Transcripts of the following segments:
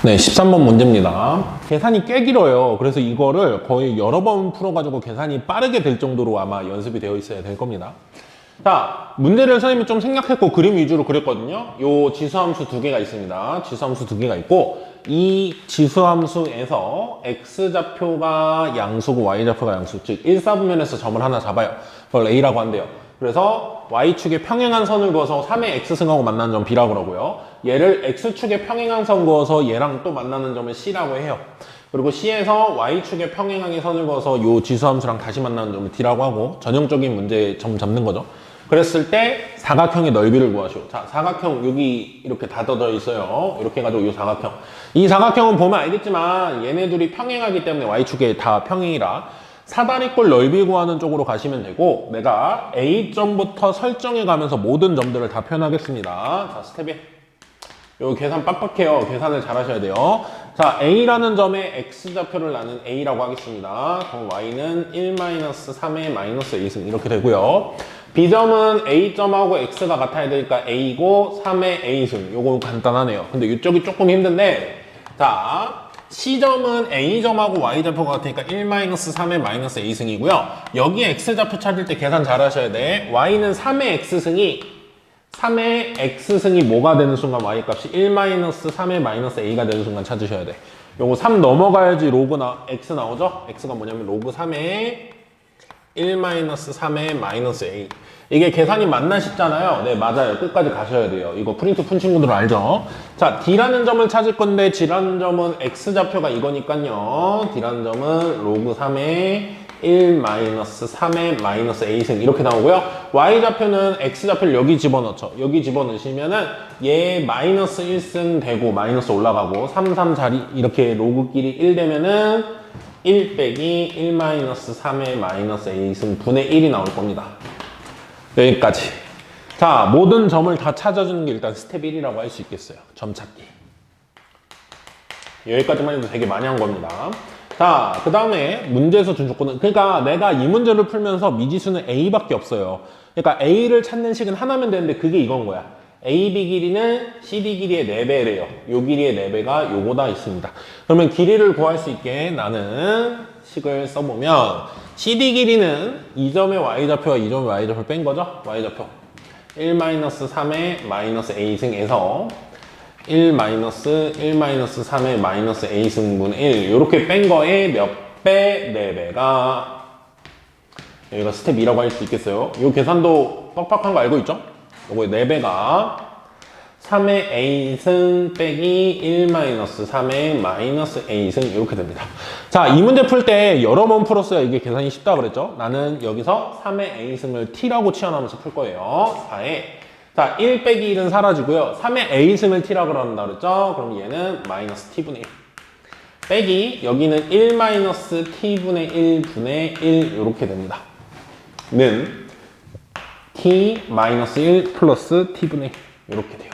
네, 13번 문제입니다. 계산이 꽤 길어요. 그래서 이거를 거의 여러 번 풀어가지고 계산이 빠르게 될 정도로 아마 연습이 되어 있어야 될 겁니다. 자, 문제를 선생님이 좀 생략했고 그림 위주로 그렸거든요. 요 지수함수 두 개가 있습니다. 지수함수 두 개가 있고 이 지수함수에서 x좌표가 양수고 y좌표가 양수, 즉 1사분면에서 점을 하나 잡아요. 그걸 a라고 한대요. 그래서 y축에 평행한 선을 그어서 3의 x승하고 만나는 점 b라고 그러고요. 얘를 x축에 평행한 선 그어서 얘랑 또 만나는 점을 c라고 해요. 그리고 c에서 y축에 평행하게 선을 그어서 요 지수함수랑 다시 만나는 점을 d라고 하고 전형적인 문제에 점 잡는 거죠. 그랬을 때 사각형의 넓이를 구하시오. 자, 사각형 여기 이렇게 닫아져 있어요. 이렇게 해가지고 이 사각형. 이 사각형은 보면 알겠지만 얘네 둘이 평행하기 때문에 y축에 다 평행이라 사다리꼴 넓이 구하는 쪽으로 가시면 되고 내가 A점부터 설정해 가면서 모든 점들을 다 표현하겠습니다. 자, 스텝 1. 요 계산 빡빡해요. 계산을 잘 하셔야 돼요. 자, A라는 점에 X좌표를 나눈 A라고 하겠습니다. 그럼 Y는 1-3의 -A승 이렇게 되고요. B점은 A점하고 X가 같아야 되니까 A고 3의 A승. 요거 간단하네요. 근데 이쪽이 조금 힘든데 자, C점은 A점하고 Y좌표가 같으니까 1-3의 -A승이고요. 여기 X좌표 찾을 때 계산 잘 하셔야 돼. Y는 3의 X승이 뭐가 되는 순간 Y값이 1-3의 -A가 되는 순간 찾으셔야 돼. 요거 3 넘어가야지 X 나오죠? X가 뭐냐면 로그 3의 1-3의 -A. 이게 계산이 맞나 싶잖아요. 네, 맞아요. 끝까지 가셔야 돼요. 이거 프린트 푼 친구들 알죠? 자, D라는 점을 찾을 건데 D라는 점은 X좌표가 이거니까요. D라는 점은 로그 3의 1-3의 -A승 이렇게 나오고요. Y좌표는 X좌표를 여기 집어넣죠. 여기 집어넣으시면은 얘 -1승 되고 마이너스 올라가고 3, 3 자리 이렇게 로그끼리 1 되면은 1 빼기 1-3의 -A승 분의 1이 나올 겁니다. 여기까지. 자, 모든 점을 다 찾아주는 게 일단 스텝 1이라고 할 수 있겠어요. 점 찾기. 여기까지만 해도 되게 많이 한 겁니다. 자, 그 다음에 문제에서 준 조건은, 그러니까 내가 이 문제를 풀면서 미지수는 A밖에 없어요. 그러니까 A를 찾는 식은 하나면 되는데 그게 이건 거야. AB 길이는 CD 길이의 4배래요. 요 길이의 4배가 요거다 있습니다. 그러면 길이를 구할 수 있게 나는 식을 써보면 CD 길이는 이 점의 y좌표와 이 점의 y좌표를 뺀 거죠? y좌표 1-3의 -A승에서 1-3의 -A승분의 1 요렇게 뺀 거에 몇 배? 4배가 여기가 스텝 2라고 할 수 있겠어요. 요 계산도 빡빡한 거 알고 있죠? 요거의 4배가 3의 A승 빼기 1-3의 -A승 이렇게 됩니다. 자, 이 문제 풀 때 여러 번 풀었어야 이게 계산이 쉽다 그랬죠? 나는 여기서 3의 A승을 T라고 치환하면서 풀 거예요. 4에 자, 1 빼기 1은 사라지고요. 3의 A승을 T라고 그런다 그랬죠? 그럼 얘는 -T분의 1 빼기 여기는 1-T분의 1분의 1 이렇게 됩니다. 는 T-1 플러스 T분의 1 이렇게 돼요.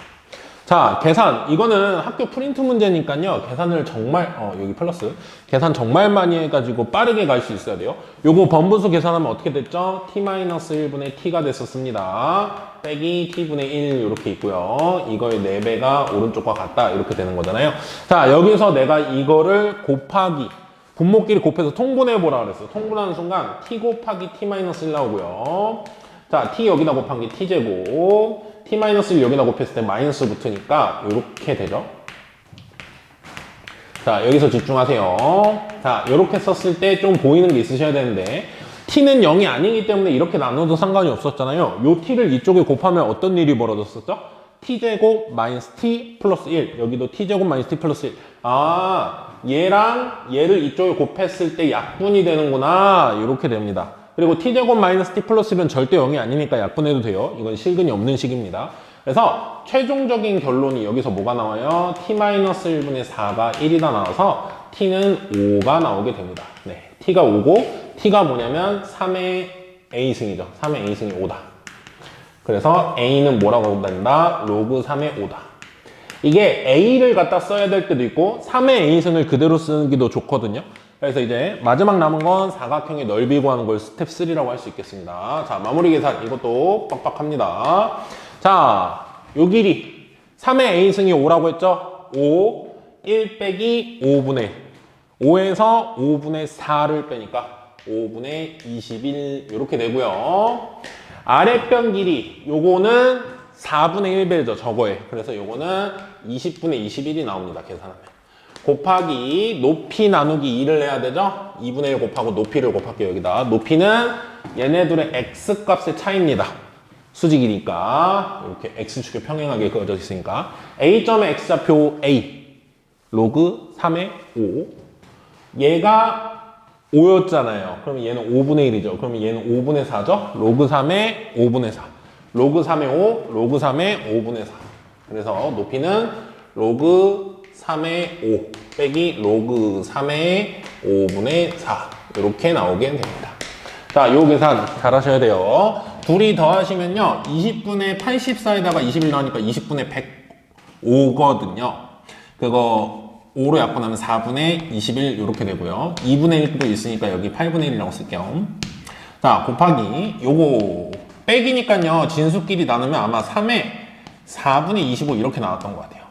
자, 계산. 이거는 학교 프린트 문제니까요. 계산을 정말, 여기 플러스. 계산 정말 많이 해가지고 빠르게 갈 수 있어야 돼요. 요거 번분수 계산하면 어떻게 됐죠? T-1분의 T가 됐었습니다. 빼기 T분의 1 이렇게 있고요. 이거의 4배가 오른쪽과 같다. 이렇게 되는 거잖아요. 자, 여기서 내가 이거를 곱하기. 분모끼리 곱해서 통분해보라 그랬어요. 통분하는 순간 T 곱하기 T-1 나오고요. 자, T 여기다 곱한 게 T제곱. T-1 여기다 곱했을 때 마이너스 붙으니까 이렇게 되죠. 자, 여기서 집중하세요. 자, 이렇게 썼을 때 좀 보이는 게 있으셔야 되는데 T는 0이 아니기 때문에 이렇게 나눠도 상관이 없었잖아요. 요 T를 이쪽에 곱하면 어떤 일이 벌어졌었죠? T제곱 마이너스 T 플러스 1 여기도 T제곱 마이너스 T 플러스 1 아, 얘랑 얘를 이쪽에 곱했을 때 약분이 되는구나 이렇게 됩니다. 그리고 T제곱 마이너스 T 플러스 1은 절대 0이 아니니까 약분해도 돼요. 이건 실근이 없는 식입니다. 그래서 최종적인 결론이 여기서 뭐가 나와요? T-1분의 4가 1이다 나와서 T는 5가 나오게 됩니다. 네, T가 5고 T가 뭐냐면 3의 A승이죠. 3의 A승이 5다. 그래서 A는 뭐라고 된다? 로그 3의 5다. 이게 A를 갖다 써야 될 때도 있고 3의 A승을 그대로 쓰는 게 더 좋거든요. 그래서 이제 마지막 남은 건 사각형의 넓이 구하는 걸 스텝 3라고 할 수 있겠습니다. 자, 마무리 계산 이것도 빡빡합니다. 자, 요 길이 3의 A승이 5라고 했죠? 5 1 빼기 5분의 5에서 5분의 4를 빼니까 5분의 21 이렇게 되고요. 아랫변 길이 요거는 4분의 1배죠. 저거에. 그래서 요거는 20분의 21이 나옵니다. 계산하면. 곱하기 높이 나누기 2를 해야 되죠. 2분의 1 곱하고 높이를 곱할게요. 여기다. 높이는 얘네들의 x값의 차이입니다. 수직이니까 이렇게 x축에 평행하게 그어져 있으니까 a점의 x좌표 a 로그 3의 5 얘가 5였잖아요. 그러면 얘는 5분의 1이죠. 그러면 얘는 5분의 4죠. 로그 3의 5분의 4 로그 3의 5 로그 3의 5분의 4 그래서 높이는 로그 3의 5 빼기 로그 3의 5분의 4 이렇게 나오게 됩니다. 자, 요 계산 잘 하셔야 돼요. 둘이 더하시면요 20분의 84에다가 21 나오니까 20분의 105거든요. 그거 5로 약분하면 4분의 21 이렇게 되고요. 2분의 1도 있으니까 여기 8분의 1이라고 쓸게요. 자, 곱하기 요거 빼기니까요. 진수끼리 나누면 아마 3에 4분의 25 이렇게 나왔던 것 같아요.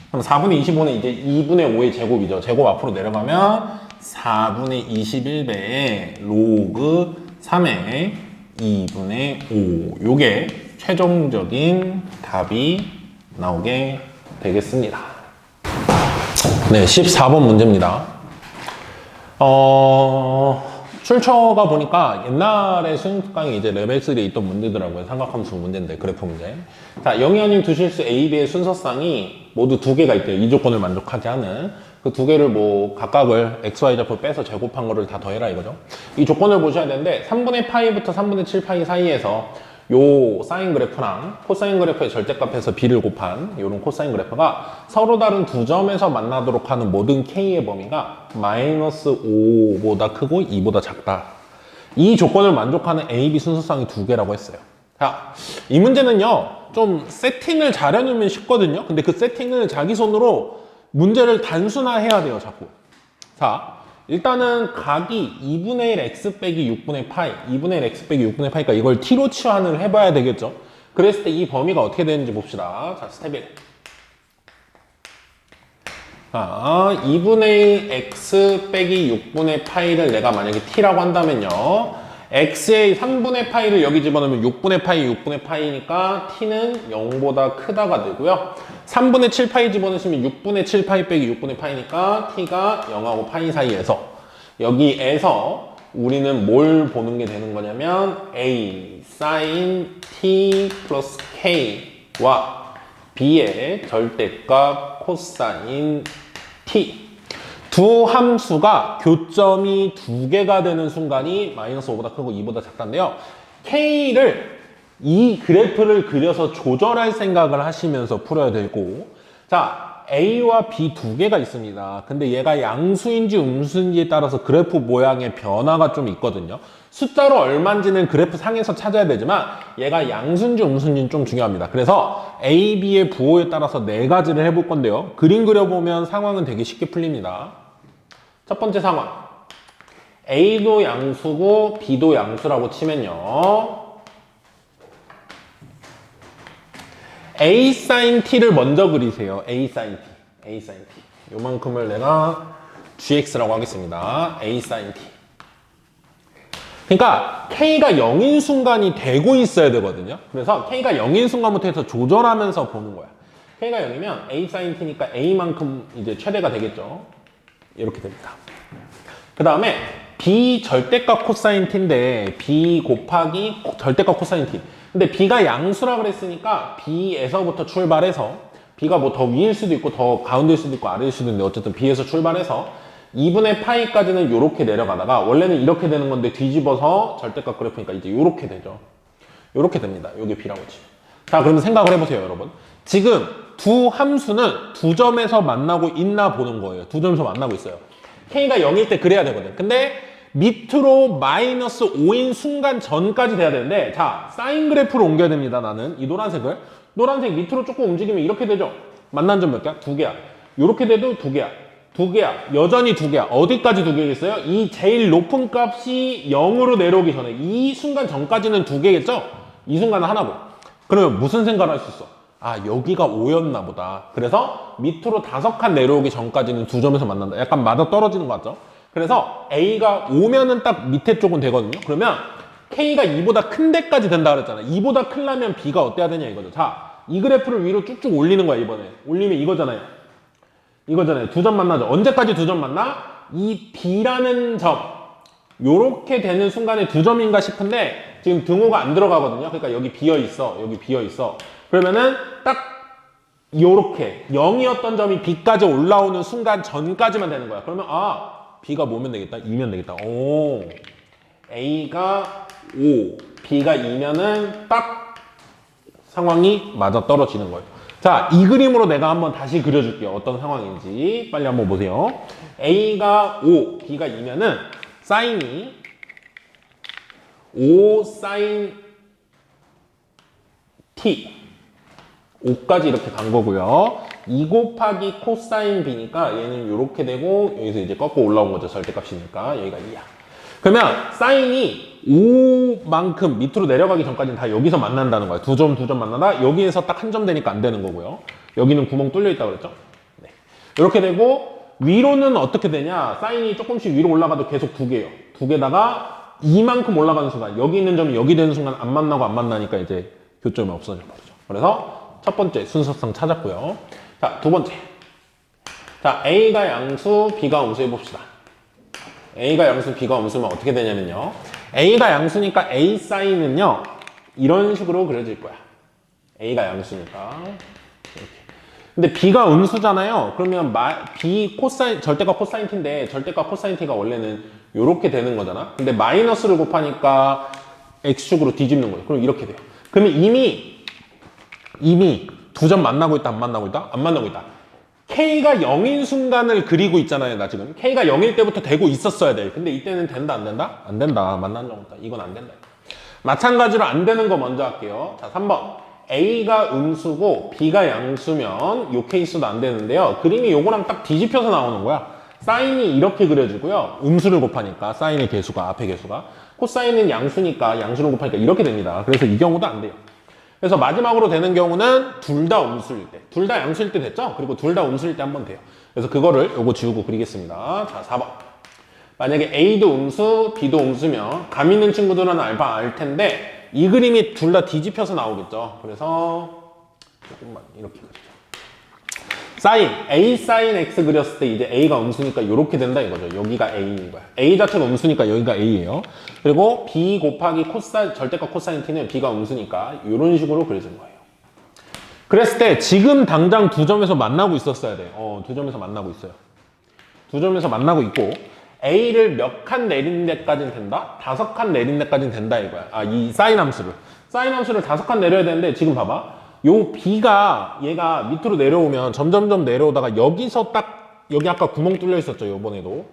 그럼 4분의 25는 이제 2분의 5의 제곱이죠. 제곱 앞으로 내려가면 4분의 21배의 로그 3의 2분의 5 요게 최종적인 답이 나오게 되겠습니다. 네, 14번 문제입니다. 출처가 보니까 옛날에 수능 강의 이제 레벨 3에 있던 문제더라고요. 삼각함수 문제인데, 그래프 문제. 자, 영희원님 두실수 A, B의 순서쌍이 모두 두 개가 있대요. 이 조건을 만족하지 않은. 그 두 개를 뭐 각각을 XY 좌표 빼서 제곱한 거를 다 더해라 이거죠. 이 조건을 보셔야 되는데 3분의 파이부터 3분의 7 파이 사이에서 요 사인 그래프랑 코사인 그래프의 절대값에서 B를 곱한 요런 코사인 그래프가 서로 다른 두 점에서 만나도록 하는 모든 K의 범위가 마이너스 5보다 크고 2보다 작다. 이 조건을 만족하는 A, B 순서쌍이 두 개라고 했어요. 자, 이 문제는요 좀 세팅을 잘 해놓으면 쉽거든요. 근데 그 세팅을 자기 손으로 문제를 단순화해야 돼요, 자꾸. 자, 일단은 각이 2분의 1 x 빼기 6분의 파이, 2분의 1 x 빼기 6분의 파이니까 이걸 t로 치환을 해봐야 되겠죠. 그랬을 때 이 범위가 어떻게 되는지 봅시다. 자, 스텝 1. 자, 2분의 1 x 빼기 6분의 파이를 내가 만약에 t라고 한다면요. x의 3분의 파이를 여기 집어넣으면 6분의 파이, 6분의 파이니까 t는 0보다 크다가 되고요. 3분의 7 파이 집어넣으시면 6분의 7 파이 빼기 6분의 파이니까 t가 0하고 파이 사이에서 여기에서 우리는 뭘 보는 게 되는 거냐면 a sin t 플러스 k와 b의 절대값 코사인 t 두 함수가 교점이 두 개가 되는 순간이 마이너스 5보다 크고 2보다 작다인데요. K를 이 그래프를 그려서 조절할 생각을 하시면서 풀어야 되고 자, A와 B 두 개가 있습니다. 근데 얘가 양수인지 음수인지에 따라서 그래프 모양의 변화가 좀 있거든요. 숫자로 얼마인지는 그래프 상에서 찾아야 되지만 얘가 양수인지 음수인지는 좀 중요합니다. 그래서 A, B의 부호에 따라서 네 가지를 해볼 건데요. 그림 그려보면 상황은 되게 쉽게 풀립니다. 첫 번째 상황. A도 양수고 B도 양수라고 치면요. A sin T를 먼저 그리세요. A sin T. A sin T. 요만큼을 내가 GX라고 하겠습니다. A sin T. 그러니까 K가 0인 순간이 되고 있어야 되거든요. 그래서 K가 0인 순간부터 해서 조절하면서 보는 거야. K가 0이면 A sin T니까 A만큼 이제 최대가 되겠죠. 이렇게 됩니다. 그 다음에 B 절대값 코사인 T인데 B 곱하기 절대값 코사인 T. 근데 B가 양수라 그랬으니까 B에서부터 출발해서 B가 뭐 더 위일 수도 있고 더 가운데일 수도 있고 아래일 수도 있는데 어쨌든 B에서 출발해서 2분의 파이까지는 이렇게 내려가다가 원래는 이렇게 되는 건데 뒤집어서 절대값 그래프니까 이제 이렇게 되죠. 이렇게 됩니다. 이게 B라고 치면. 자, 그러면 생각을 해보세요, 여러분. 지금 두 함수는 두 점에서 만나고 있나 보는 거예요. 두 점에서 만나고 있어요. K가 0일 때 그래야 되거든. 근데 밑으로 마이너스 5인 순간 전까지 돼야 되는데 자, 사인 그래프로 옮겨야 됩니다. 나는 이 노란색을. 노란색 밑으로 조금 움직이면 이렇게 되죠. 만난 점 몇 개야? 두 개야. 이렇게 돼도 두 개야. 두 개야. 여전히 두 개야. 어디까지 두 개겠어요? 이 제일 높은 값이 0으로 내려오기 전에 이 순간 전까지는 두 개겠죠? 이 순간은 하나고. 그러면 무슨 생각을 할 수 있어? 아, 여기가 5였나 보다. 그래서 밑으로 5칸 내려오기 전까지는 2점에서 만난다. 약간 맞아 떨어지는 거 같죠? 그래서 A가 5면은 딱 밑에 쪽은 되거든요. 그러면 K가 2보다 큰 데까지 된다 그랬잖아. 2보다 크려면 B가 어때야 되냐 이거죠. 자, 이 그래프를 위로 쭉쭉 올리는 거야, 이번에. 올리면 이거잖아요. 이거잖아요. 2점 만나죠. 언제까지 2점 만나? 이 B라는 점. 요렇게 되는 순간에 2점인가 싶은데 지금 등호가 안 들어가거든요. 그러니까 여기 비어 있어. 여기 비어 있어. 그러면은 딱 요렇게 0이었던 점이 B까지 올라오는 순간 전까지만 되는 거야. 그러면 B가 뭐면 되겠다? 2면 되겠다. 오. A가 5, B가 2면은 딱 상황이 맞아 떨어지는 거예요. 자, 이 그림으로 내가 한번 다시 그려줄게요. 어떤 상황인지. 빨리 한번 보세요. A가 5, B가 2면은 사인이 5 사인 T 5까지 이렇게 간 거고요. 2 곱하기 코사인 B니까 얘는 이렇게 되고 여기서 이제 꺾고 올라온 거죠. 절대값이니까 여기가 2야. 그러면 사인이 5만큼 밑으로 내려가기 전까지는 다 여기서 만난다는 거야. 2점, 2점 만나다 여기에서 딱 한 점 되니까 안 되는 거고요. 여기는 구멍 뚫려 있다고 그랬죠? 네. 이렇게 되고 위로는 어떻게 되냐? 사인이 조금씩 위로 올라가도 계속 2개예요. 2개다가 이만큼 올라가는 순간 여기 있는 점이 여기 되는 순간 안 만나고 안 만나니까 이제 교점이 없어져 버리죠. 그래서 첫 번째 순서상 찾았고요. 자, 두 번째. 자, A가 양수, B가 음수 해봅시다. A가 양수, B가 음수면 어떻게 되냐면요. A가 양수니까 A 사인은요. 이런 식으로 그려질 거야. A가 양수니까. 이렇게. 근데 B가 음수잖아요. 그러면 B 코사인, 절대값 코사인 T인데 절대값 코사인 T가 원래는 이렇게 되는 거잖아. 근데 마이너스를 곱하니까 X축으로 뒤집는 거예요. 그럼 이렇게 돼요. 그러면 이미 2점 만나고 있다, 안 만나고 있다? 안 만나고 있다. K가 0인 순간을 그리고 있잖아요, 나 지금. K가 0일 때부터 되고 있었어야 돼. 근데 이때는 된다, 안 된다? 안 된다. 만난 적 없다. 이건 안 된다. 마찬가지로 안 되는 거 먼저 할게요. 자, 3번. A가 음수고 B가 양수면 요 케이스도 안 되는데요. 그림이 요거랑 딱 뒤집혀서 나오는 거야. 사인이 이렇게 그려지고요. 음수를 곱하니까, 사인의 개수가, 앞에 개수가. 코사인은 양수니까, 양수를 곱하니까 이렇게 됩니다. 그래서 이 경우도 안 돼요. 그래서 마지막으로 되는 경우는 둘 다 음수일 때. 둘 다 양수일 때 됐죠? 그리고 둘 다 음수일 때 한번 돼요. 그래서 그거를 요거 지우고 그리겠습니다. 자, 4번. 만약에 A도 음수, B도 음수면 감 있는 친구들은 알 텐데 이 그림이 둘 다 뒤집혀서 나오겠죠. 그래서 조금만 이렇게 그리죠. 사인, A 사인 X 그렸을 때 이제 A가 음수니까 이렇게 된다 이거죠. 여기가 A인 거야. A 자체가 음수니까 여기가 A예요. 그리고 B 곱하기 절대값 코사인 T는 B가 음수니까 이런 식으로 그려진 거예요. 그랬을 때 지금 당장 2점에서 만나고 있었어야 돼. 2점에서 만나고 있어요. 2점에서 만나고 있고 A를 몇 칸 내린 데까지는 된다? 5칸 내린 데까지는 된다 이거야. 이 사인 함수를. 사인 함수를 5칸 내려야 되는데 지금 봐봐. 요 B가 얘가 밑으로 내려오면 점점점 내려오다가 여기서 딱 여기 아까 구멍 뚫려 있었죠, 요번에도.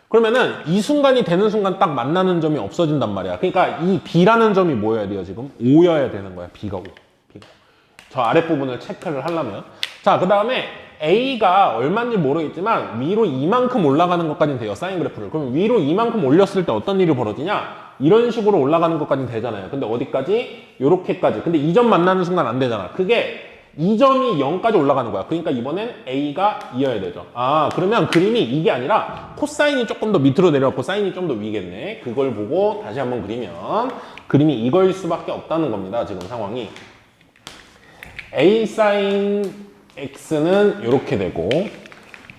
그러면은 이 순간이 되는 순간 딱 만나는 점이 없어진단 말이야. 그러니까 이 B라는 점이 뭐여야 돼요, 지금? 5여야 되는 거야, B가 5. B가. 저 아랫부분을 체크를 하려면. 자, 그 다음에 A가 얼마인지 모르겠지만 위로 이만큼 올라가는 것까지는 돼요, 사인 그래프를. 그럼 위로 이만큼 올렸을 때 어떤 일이 벌어지냐? 이런 식으로 올라가는 것까지는 되잖아요. 근데 어디까지? 요렇게까지. 근데 2점 만나는 순간 안 되잖아. 그게 2점이 0까지 올라가는 거야. 그러니까 이번엔 A가 2여야 되죠. 그러면 그림이 이게 아니라 코사인이 조금 더 밑으로 내려왔고 사인이 좀 더 위겠네. 그걸 보고 다시 한번 그리면 그림이 이거일 수밖에 없다는 겁니다. 지금 상황이. A 사인 X는 이렇게 되고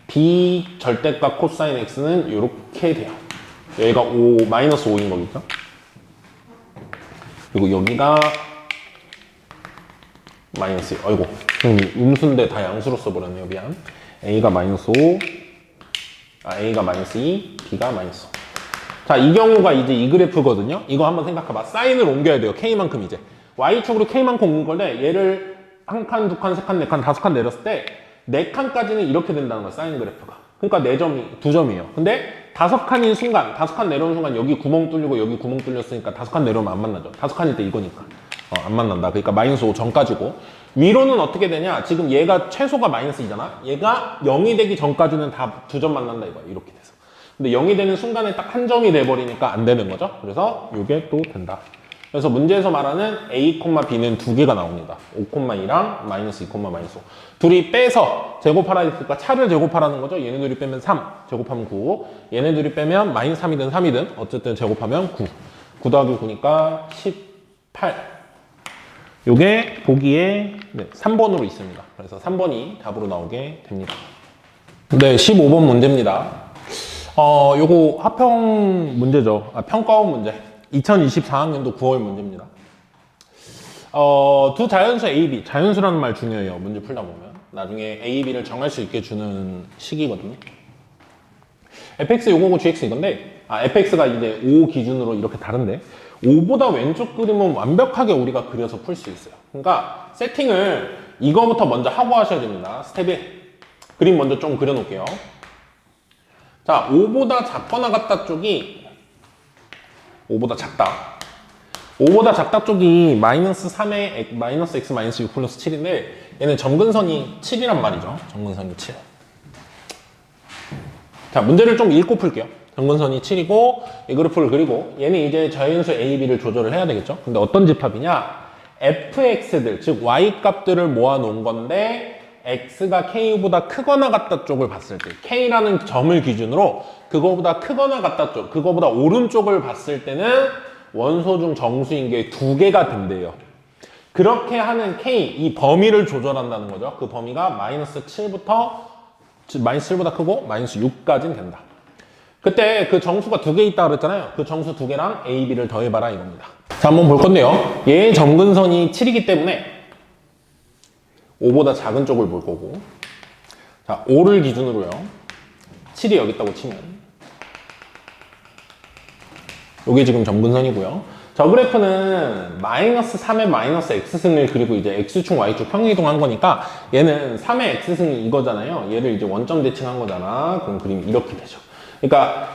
B 절대값 코사인 X는 이렇게 돼요. 여기가 5, 마이너스 5인 거겠죠? 그리고 여기가 마이너스 2. 아이고, 음수인데 다 양수로 써버렸네요. 미안. A가 마이너스 5, A가 마이너스 2, B가 마이너스 5. 자, 이 경우가 이제 이 그래프거든요. 이거 한번 생각해봐. 사인을 옮겨야 돼요. K만큼 이제. Y축으로 K만큼 옮긴 건데 얘를 한 칸, 두 칸, 세 칸, 네 칸, 다섯 칸 내렸을 때 네 칸까지는 이렇게 된다는 거야. 사인 그래프가. 그러니까 4점이, 2점이에요. 근데 5칸인 순간, 5칸 내려오는 순간 여기 구멍 뚫리고 여기 구멍 뚫렸으니까 5칸 내려오면 안 만나죠. 5칸일 때 이거니까. 안 만난다. 그러니까 마이너스 5 전까지고. 위로는 어떻게 되냐? 지금 얘가 최소가 마이너스 2잖아? 얘가 0이 되기 전까지는 다 2점 만난다 이거야. 이렇게 돼서. 근데 0이 되는 순간에 딱 한 점이 돼버리니까 안 되는 거죠. 그래서 이게 또 된다. 그래서 문제에서 말하는 a, b는 두 개가 나옵니다. 5,2랑 마이너스 2, 마이너스 5. 둘이 빼서 제곱하라 했으니까 차를 제곱하라는 거죠. 얘네 둘이 빼면 3, 제곱하면 9. 얘네 둘이 빼면 마이너스 3이든 3이든 어쨌든 제곱하면 9. 9 더하기 9니까 18. 요게 보기에 3번으로 있습니다. 그래서 3번이 답으로 나오게 됩니다. 네, 15번 문제입니다. 요거 합평 문제죠. 평가원 문제. 2024학년도 9월 문제입니다. 두 자연수 A, B. 자연수라는 말 중요해요. 문제 풀다 보면. 나중에 A, B를 정할 수 있게 주는 식이거든요. fx 요거고 gx 이건데, fx가 이제 5 기준으로 이렇게 다른데, 5보다 왼쪽 그림은 완벽하게 우리가 그려서 풀 수 있어요. 그러니까 세팅을 이거부터 먼저 하고 하셔야 됩니다. 스텝 1. 그림 먼저 좀 그려놓을게요. 자, 5보다 작거나 같다 쪽이 5보다 작다. 5보다 작다 쪽이 마이너스 3에 마이너스 x 마이너스 6 플러스 7인데 얘는 점근선이 7이란 말이죠. 점근선이 7. 자, 문제를 좀 읽고 풀게요. 점근선이 7이고 이 그래프를 그리고 얘는 이제 자연수 A, B를 조절을 해야 되겠죠. 근데 어떤 집합이냐? fx들, 즉 y 값들을 모아 놓은 건데 x가 k보다 크거나 같다 쪽을 봤을 때 k라는 점을 기준으로 그거보다 크거나 같다 쪽, 그거보다 오른쪽을 봤을 때는 원소 중 정수인 게 두 개가 된대요. 그렇게 하는 k, 이 범위를 조절한다는 거죠. 그 범위가 마이너스 7부터 마이너스 7보다 크고 마이너스 6까지는 된다. 그때 그 정수가 두 개 있다 그랬잖아요. 그 정수 두 개랑 A, B를 더해봐라 이겁니다. 자, 한번 볼 건데요. 얘의 점근선이 7이기 때문에 5보다 작은 쪽을 볼 거고, 자, 5를 기준으로요. 7이 여기 있다고 치면 이게 지금 점근선이고요. 저 그래프는 마이너스 3의 마이너스 x승을 그리고 이제 x축, y축 평행이동한 거니까 얘는 3의 x승이 이거잖아요. 얘를 이제 원점 대칭한 거잖아. 그럼 그림이 이렇게 되죠. 그러니까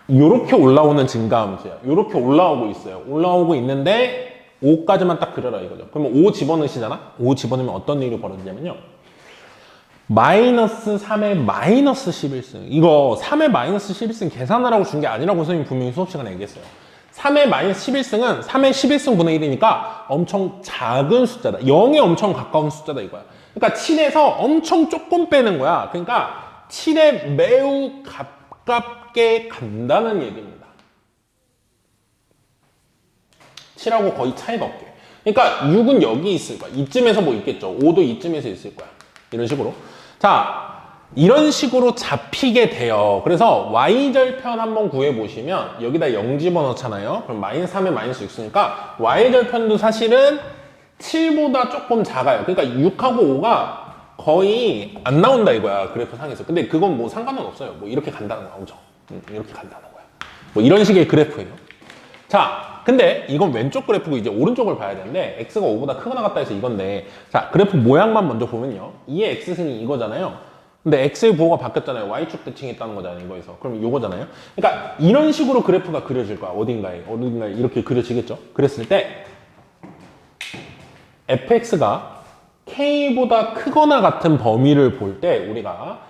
요렇게 올라오는 증가함수야. 요렇게 올라오고 있어요. 올라오고 있는데 5까지만 딱 그려라 이거죠. 그러면 5 집어넣으시잖아? 5 집어넣으면 어떤 일이 벌어지냐면요. 마이너스 3의 마이너스 11승. 이거 3의 마이너스 11승 계산하라고 준 게 아니라고 선생님 분명히 수업 시간에 얘기했어요. 3의 마이너스 11승은 3의 11승분의 1이니까 엄청 작은 숫자다. 0에 엄청 가까운 숫자다 이거야. 그러니까 7에서 엄청 조금 빼는 거야. 그러니까 7에 매우 가깝게 간다는 얘기입니다. 7하고 거의 차이가 없게. 그러니까 6은 여기 있을 거야. 이쯤에서 뭐 있겠죠. 5도 이쯤에서 있을 거야. 이런 식으로. 자, 이런 식으로 잡히게 돼요. 그래서 y절편 한번 구해보시면 여기다 0 집어넣잖아요. 그럼 마이너스 3에 마이너스 6쓰니까 y절편도 사실은 7보다 조금 작아요. 그러니까 6하고 5가 거의 안 나온다 이거야. 그래프 상에서. 근데 그건 뭐 상관은 없어요. 뭐 이렇게 간다는 거야. 엄청. 이렇게 간다는 거야. 뭐 이런 식의 그래프예요. 자, 근데 이건 왼쪽 그래프고 이제 오른쪽을 봐야 되는데 x가 5보다 크거나 같다 해서 이건데, 자, 그래프 모양만 먼저 보면요. 2의 x승이 이거잖아요. 근데 x의 부호가 바뀌었잖아요. y축 대칭했다는 거잖아요. 이거에서. 그럼 이거잖아요. 그러니까 이런 식으로 그래프가 그려질 거야. 어딘가에 이렇게 그려지겠죠. 그랬을 때 fx가 k보다 크거나 같은 범위를 볼 때 우리가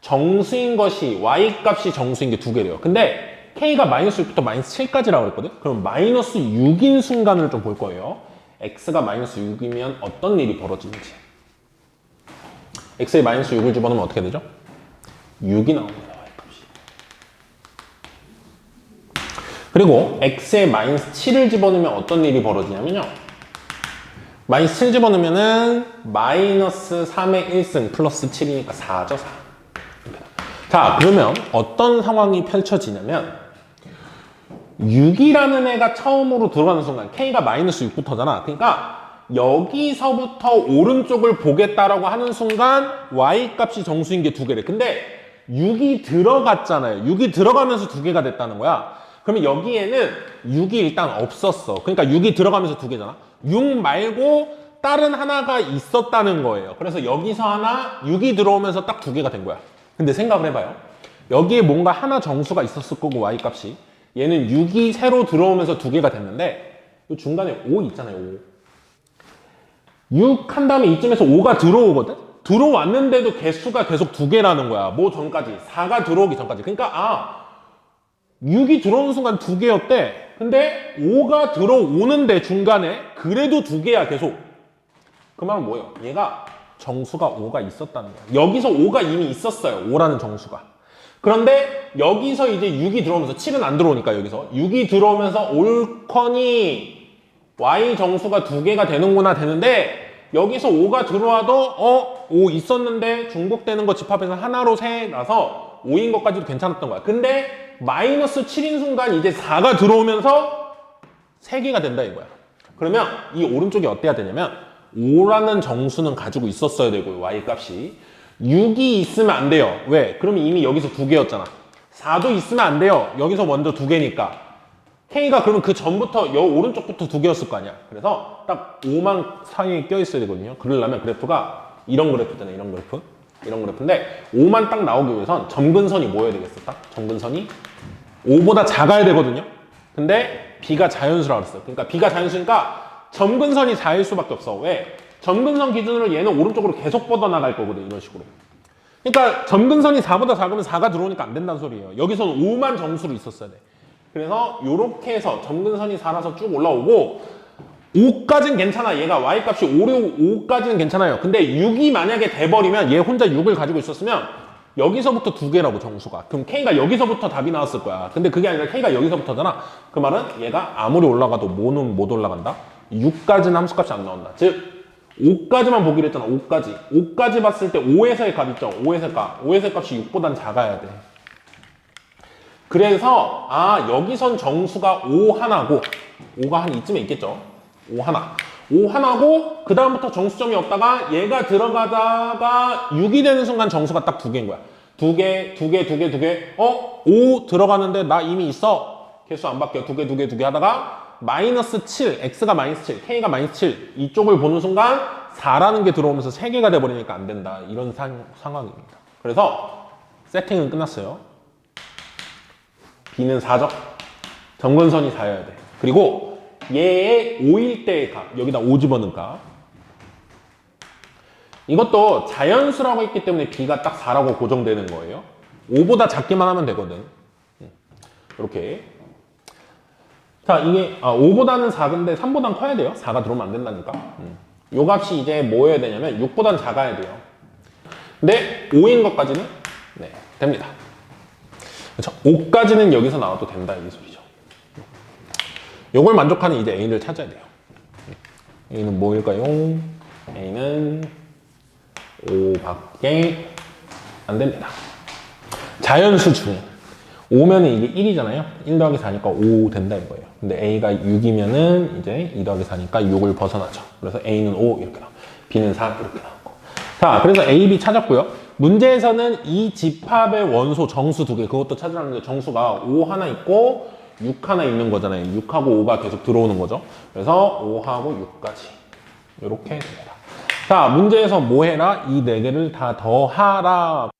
정수인 것이 y 값이 정수인 게 두 개래요. 근데 k가 마이너스 6부터 마이너스 7까지라고 그랬거든. 그럼 마이너스 6인 순간을 좀 볼 거예요. x가 마이너스 6이면 어떤 일이 벌어지는지. x에 마이너스 6을 집어넣으면 어떻게 되죠? 6이 나옵니다. y값이. 그리고 x에 마이너스 7을 집어넣으면 어떤 일이 벌어지냐면요. 마이너스 7 집어넣으면은 마이너스 3의 1승 플러스 7이니까 4죠, 4. 자, 그러면 어떤 상황이 펼쳐지냐면 6이라는 애가 처음으로 들어가는 순간 k가 마이너스 6부터잖아. 그러니까 여기서부터 오른쪽을 보겠다라고 하는 순간 y 값이 정수인 게 두 개래. 근데 6이 들어갔잖아요. 6이 들어가면서 두 개가 됐다는 거야. 그러면 여기에는 6이 일단 없었어. 그러니까 6이 들어가면서 두 개잖아. 6 말고 다른 하나가 있었다는 거예요. 그래서 여기서 하나, 6이 들어오면서 딱 두 개가 된 거야. 근데 생각을 해봐요. 여기에 뭔가 하나 정수가 있었을 거고 y 값이. 얘는 6이 새로 들어오면서 두 개가 됐는데 이 중간에 5 있잖아요. 5. 6 한 다음에 이쯤에서 5가 들어오거든? 들어왔는데도 개수가 계속 두 개라는 거야. 뭐 전까지? 4가 들어오기 전까지. 그러니까 6이 들어오는 순간 두 개였대. 근데 5가 들어오는데 중간에 그래도 2개야 계속. 그 말은 뭐예요? 얘가 정수가 5가 있었다는 거야. 여기서 5가 이미 있었어요. 5라는 정수가. 그런데 여기서 이제 6이 들어오면서 7은 안 들어오니까 여기서 6이 들어오면서 올커니 y 정수가 2개가 되는구나 되는데 여기서 5가 들어와도 5 있었는데 중복되는 거 집합해서 하나로 세라서 5인 것까지도 괜찮았던 거야. 근데 마이너스 7인 순간 이제 4가 들어오면서 3개가 된다 이거야. 그러면 이 오른쪽이 어때야 되냐면 5라는 정수는 가지고 있었어야 되고요. y 값이 6이 있으면 안 돼요. 왜? 그러면 이미 여기서 2개였잖아. 4도 있으면 안 돼요. 여기서 먼저 2개니까. K가 그러면 그 전부터 여 오른쪽부터 2개였을 거 아니야. 그래서 딱 5만 사이에 껴있어야 되거든요. 그러려면 그래프가 이런 그래프잖아요. 이런 그래프. 이런 그래프인데 5만 딱 나오기 위해선 점근선이 뭐여야 되겠어? 딱 점근선이 5보다 작아야 되거든요. 근데 B가 자연수라고 그랬어요. 그러니까 B가 자연수니까 점근선이 4일 수밖에 없어. 왜? 점근선 기준으로 얘는 오른쪽으로 계속 뻗어나갈 거거든. 이런 식으로. 그러니까 점근선이 4보다 작으면 4가 들어오니까 안 된다는 소리예요. 여기서는 5만 정수로 있었어야 돼. 그래서 요렇게 해서 점근선이 4라서 쭉 올라오고 5까지는 괜찮아. 얘가 y값이 5까지는 괜찮아요. 근데 6이 만약에 돼버리면 얘 혼자 6을 가지고 있었으면 여기서부터 2개라고 정수가. 그럼 K가 여기서부터 답이 나왔을 거야. 근데 그게 아니라 K가 여기서부터잖아. 그 말은 얘가 아무리 올라가도 뭐는 못 올라간다. 6까지는 함수값이 안 나온다. 즉 5까지만 보기로 했잖아. 5까지. 5까지 봤을 때 5에서의 값 있죠. 5에서의 값. 5에서의 값이 6보단 작아야 돼. 그래서 여기선 정수가 5 하나고 5가 한 이쯤에 있겠죠. 5 하나. 5 하나고 그 다음부터 정수점이 없다가 얘가 들어가다가 6이 되는 순간 정수가 딱 2개인 거야. 2개, 2개, 2개, 2개. 5 들어가는데 나 이미 있어. 개수 안 바뀌어. 2개, 2개, 2개 하다가 마이너스 7, x가 마이너스 7, k가 마이너스 7 이쪽을 보는 순간 4라는 게 들어오면서 3개가 돼버리니까 안 된다. 이런 상황입니다. 그래서 세팅은 끝났어요. B는 4죠. 점근선이 4여야 돼. 그리고 얘의 5일 때의 값, 여기다 5 집어넣은 값. 이것도 자연수라고 했기 때문에 B가 딱 4라고 고정되는 거예요. 5보다 작기만 하면 되거든. 이렇게. 자, 이게 5보다는 4인데 3보다는 커야 돼요. 4가 들어오면 안 된다니까. 요 값이 이제 뭐여야 되냐면 6보다는 작아야 돼요. 근데 5인 것까지는 됩니다. 그렇죠? 5까지는 여기서 나와도 된다 이 소리죠. 요걸 만족하는 이제 A를 찾아야 돼요. A는 뭐일까요? A는 5밖에 안 됩니다. 자연수 중 5면은 이게 1이잖아요. 1 더하기 4니까 5 된다 이거예요. 근데 A가 6이면은 이제 2 더하기 4니까 6을 벗어나죠. 그래서 A는 5 이렇게 나오고 B는 4 이렇게 나오고. 자, 그래서 A, B 찾았고요. 문제에서는 이 집합의 원소 정수 2개 그것도 찾으라는데 정수가 5 하나 있고 6 하나 있는 거잖아요. 6하고 5가 계속 들어오는 거죠. 그래서 5하고 6까지 이렇게 됩니다. 자, 문제에서 뭐 해라? 이 4개를 다 더하라.